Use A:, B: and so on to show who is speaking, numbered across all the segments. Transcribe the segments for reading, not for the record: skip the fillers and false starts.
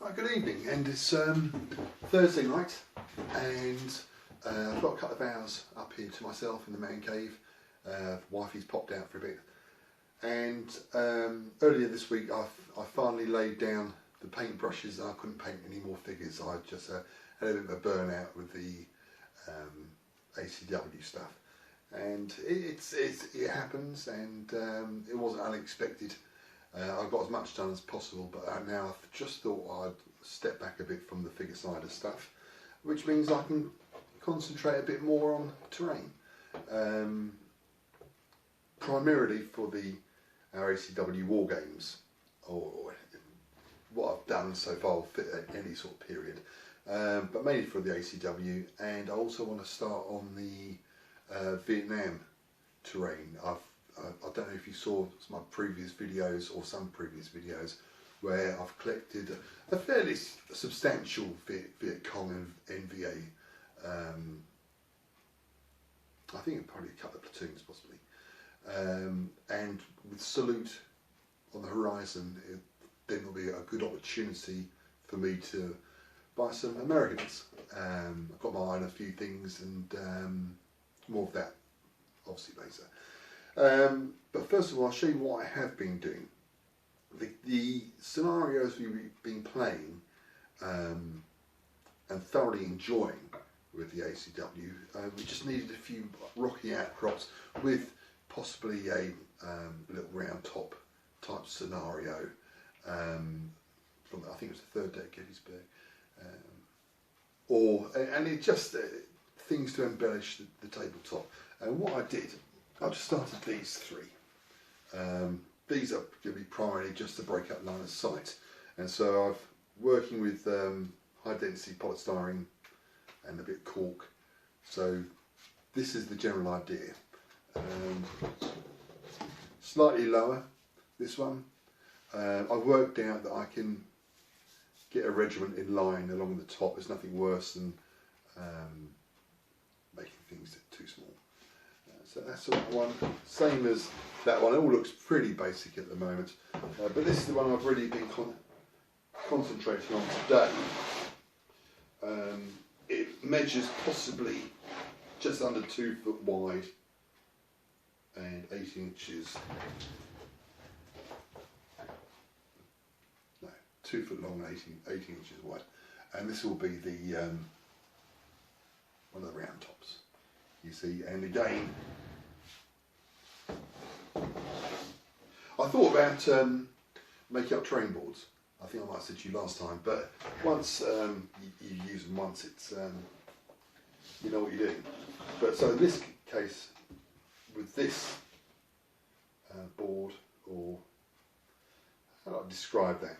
A: Right, good evening, and it's Thursday night, and I've got a couple of hours up here to myself in the man cave. Wifey's popped out for a bit, and earlier this week I finally laid down the paintbrushes. I couldn't paint any more figures. I just had a bit of a burnout with the ACW stuff, and it happens, and it wasn't unexpected. I got as much done as possible, but now I've just thought I'd step back a bit from the figure side of stuff, which means I can concentrate a bit more on terrain, primarily for our ACW war games, or what I've done so far will fit at any sort of period, but mainly for the ACW. And I also want to start on the Vietnam terrain. I don't know if you saw my previous videos or some previous videos where I've collected a fairly substantial Viet Cong and NVA. I think probably a couple of platoons possibly. And with Salute on the horizon, then will be a good opportunity for me to buy some Americans. I've got my eye on a few things, and more of that obviously later. But first of all, I'll show you what I have been doing. The scenarios we've been playing and thoroughly enjoying with the ACW, we just needed a few rocky outcrops with possibly a little round top type scenario from, I think it was the third day at Gettysburg, and it just things to embellish the tabletop. And what I did, I've just started these three. These are going to be primarily just to break up line of sight, and so I've working with high density polystyrene and a bit of cork. So this is the general idea. Slightly lower, this one. I've worked out that I can get a regiment in line along the top. There's nothing worse than making things too small. So that's the one, same as that one. It all looks pretty basic at the moment, but this is the one I've really been concentrating on today. It measures possibly just under 2 foot wide and 18 inches, no, 2 foot long and 18 inches wide, and this will be the one of the round tops. You see, and again, I thought about making up terrain boards. I think I might have said to you last time, but once you use them once, it's you know what you're doing. But so in this case, with this board, or how do I describe that?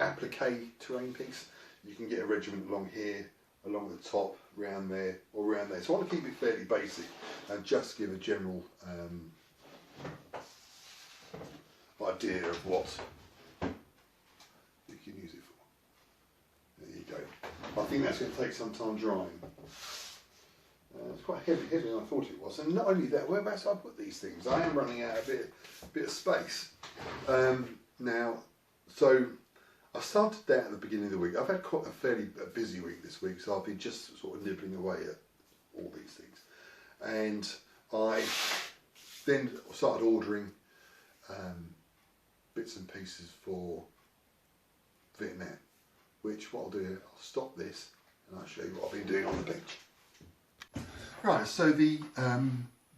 A: Applique terrain piece. You can get a regiment along here, along the top, round there, or round there. So I want to keep it fairly basic and just give a general idea of what you can use it for. There you go. I think that's going to take some time drying. It's quite heavier than I thought it was. And not only that, whereabouts do I put these things? I am running out a bit of space. Now, so I started that at the beginning of the week. I've had quite a fairly busy week this week, so I've been just sort of nibbling away at all these things. And I then started ordering bits and pieces for Vietnam, which what I'll do, I'll stop this and I'll show you what I've been doing on the bench. Right, so the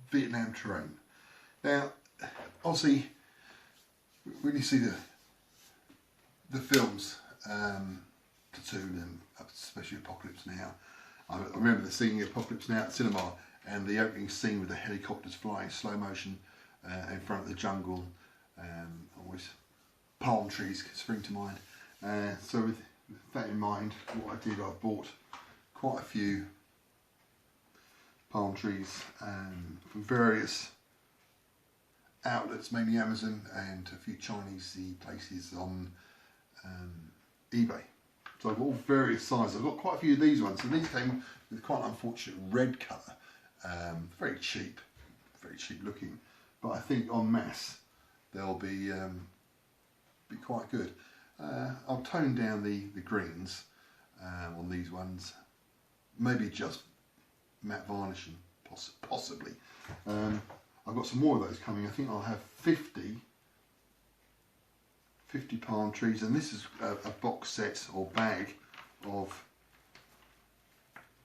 A: Vietnam terrain. Now, obviously, when you see the films, Platoon and especially Apocalypse Now, I remember seeing Apocalypse Now at cinema, and the opening scene with the helicopters flying slow motion in front of the jungle, always palm trees spring to mind. So with that in mind, what I did, I bought quite a few palm trees from various outlets, mainly Amazon and a few Chinese places on eBay. So I've got all various sizes. I've got quite a few of these ones, and these came with quite an unfortunate red colour. Very cheap looking, but I think en masse they'll be quite good. I'll tone down the greens on these ones, maybe just matte varnishing, possibly. I've got some more of those coming. I think I'll have 50 palm trees, and this is a box set or bag of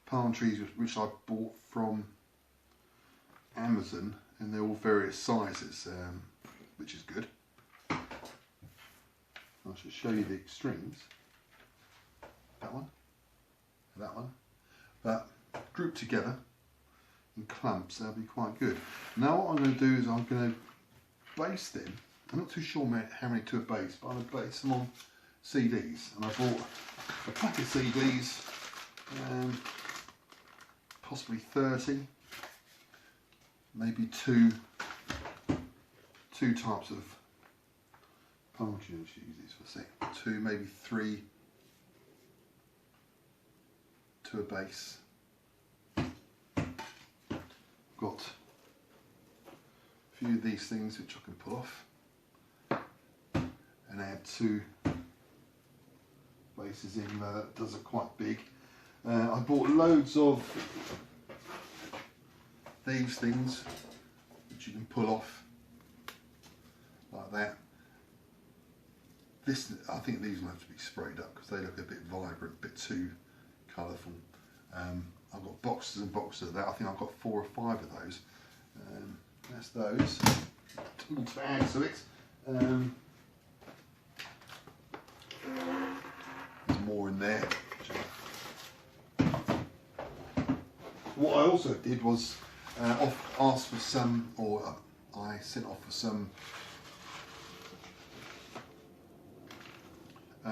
A: palm trees which I bought from Amazon, and they're all various sizes, which is good. I should show you the extremes. That one, and that one, but grouped together in clumps, they'll be quite good. Now what I'm going to do is I'm going to base them. I'm not too sure how many to a base, but I'm going to base them on CDs, and I bought a pack of CDs, possibly 30, maybe two types of palm trees. Use these for a sec. 2, maybe 3 to a base. Got a few of these things which I can pull off and add 2 bases in. That does it quite big. I bought loads of these things which you can pull off like that. This, I think these will have to be sprayed up because they look a bit vibrant, a bit too colourful. I've got boxes and boxes of that. I think I've got 4 or 5 of those. That's those. Tools to add to it. There's more in there. What I also did was ask for some, or I sent off for some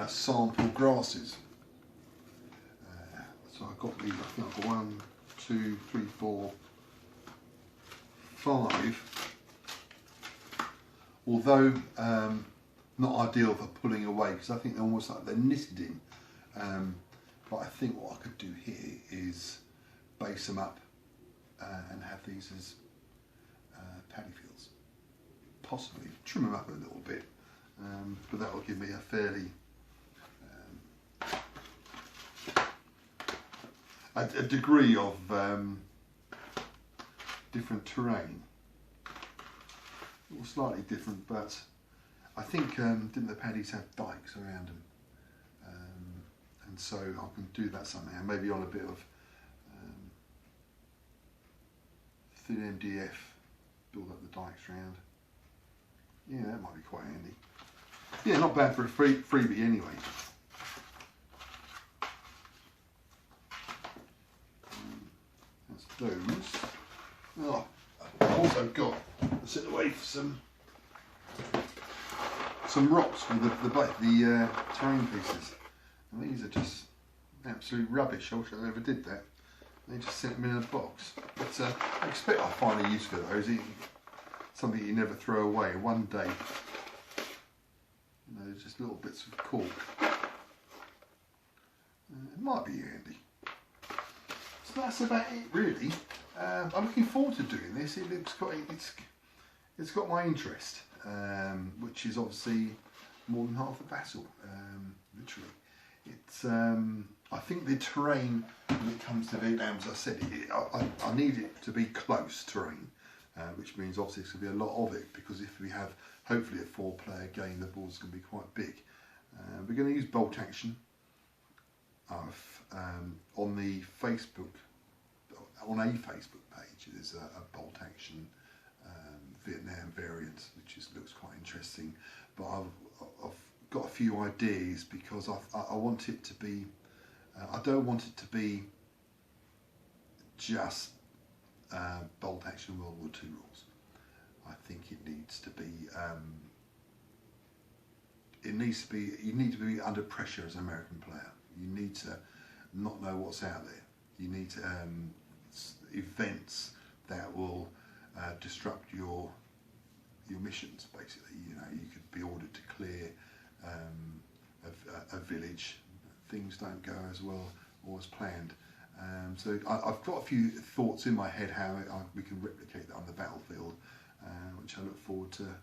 A: sample grasses. So I got these, I think I've got 1, 2, 3, 4, 5. Although not ideal for pulling away, because I think they're almost like they're knitted in. But I think what I could do here is base them up and have these as paddy fields. Possibly trim them up a little bit, but that will give me a fairly a degree of different terrain, or slightly different, but I think didn't the paddies have dikes around them, and so I can do that somehow, maybe on a bit of thin MDF, build up the dikes round. Yeah, that might be quite handy. Yeah, not bad for a freebie anyway. That's those. Oh, I've also got to sit away for some rocks for the terrain pieces. And these are just absolute rubbish. I wish I never did that. They just sent them in a box. But I expect I'll find a use for those. Something you never throw away. One day, you know, just little bits of cork. It might be handy. So that's about it, really. I'm looking forward to doing this. It's got my interest, which is obviously more than half the battle, literally. It's I think the terrain, when it comes to Vietnam, as I said, I need it to be close terrain, which means obviously there's going to be a lot of it, because if we have hopefully a 4-player game, the board's going to be quite big. We're going to use bolt action. On the Facebook, on a Facebook page, there's a bolt action Vietnam variant, which looks quite interesting. But I've got a few ideas, because I want it to be. I don't want it to be just bolt action World War II rules. I think it needs to be. You need to be under pressure as an American player. You need to not know what's out there. You need to events that will disrupt your missions. Basically, you know, you could be ordered to clear a village. Things don't go as well or as planned. So I've got a few thoughts in my head how we can replicate that on the battlefield, which I look forward to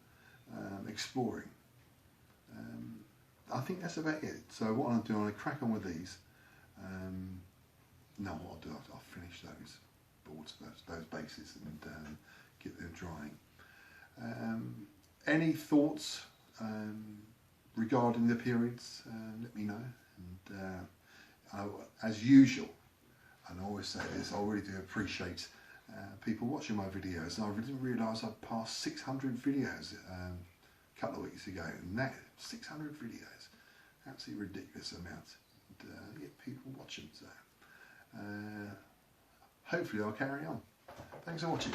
A: exploring. I think that's about it. So what I'll do, I'm going to crack on with these. No, what I'll do, I'll finish those boards, those bases, and get them drying. Any thoughts regarding the periods? Let me know. And as usual, and I always say this, I really do appreciate people watching my videos. And I didn't realise I'd passed 600 videos a couple of weeks ago, and that 600 videos, absolutely ridiculous amount. And yet people watch them. So hopefully I'll carry on. Thanks for watching.